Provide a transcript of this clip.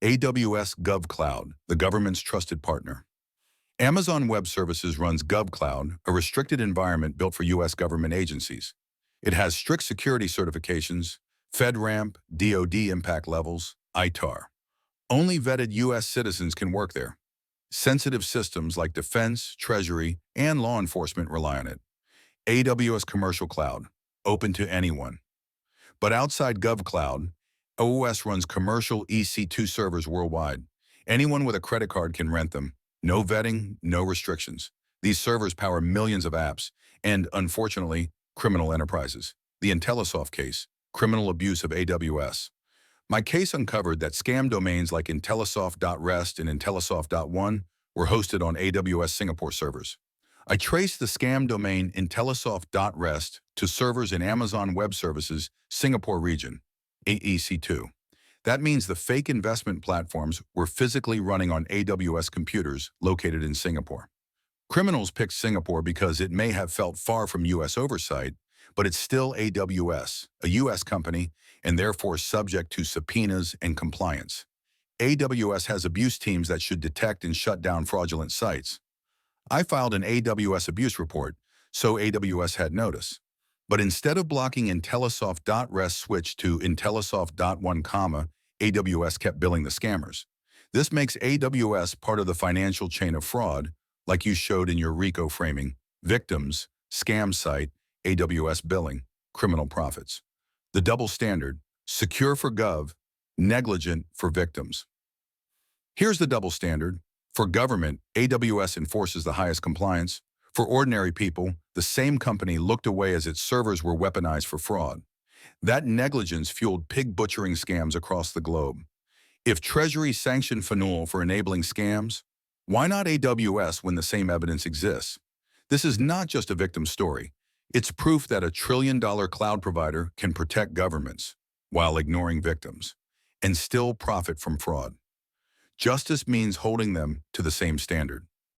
AWS GovCloud, the government's trusted partner. Amazon Web Services runs GovCloud, a restricted environment built for U.S. government agencies. It has strict security certifications, FedRAMP, DoD impact levels, ITAR. Only vetted U.S. citizens can work there. Sensitive systems like defense, treasury, and law enforcement rely on it. AWS Commercial Cloud, open to anyone. But outside GovCloud, AWS runs commercial EC2 servers worldwide. Anyone with a credit card can rent them. No vetting, no restrictions. These servers power millions of apps and, unfortunately, criminal enterprises. The Intellisoft case, criminal abuse of AWS. My case uncovered that scam domains like Intellisoft.rest and Intellisoft.one were hosted on AWS Singapore servers. I traced the scam domain Intellisoft.rest to servers in Amazon Web Services Singapore region, AEC2. That means the fake investment platforms were physically running on AWS computers located in Singapore. Criminals picked Singapore because it may have felt far from U.S. oversight, but it's still AWS, a U.S. company, and therefore subject to subpoenas and compliance. AWS has abuse teams that should detect and shut down fraudulent sites. I filed an AWS abuse report, so AWS had notice. But instead of blocking Intellisoft.rest switched to Intellisoft.one, AWS kept billing the scammers. This makes AWS part of the financial chain of fraud, like you showed in your RICO framing: victims, scam site, AWS billing, criminal profits. The double standard: secure for gov, negligent for victims. Here's the double standard. For government, AWS enforces the highest compliance. For ordinary people, the same company looked away as its servers were weaponized for fraud. That negligence fueled pig butchering scams across the globe. If Treasury sanctioned Faneuil for enabling scams, why not AWS when the same evidence exists? This is not just a victim story. It's proof that a trillion-dollar cloud provider can protect governments while ignoring victims and still profit from fraud. Justice means holding them to the same standard.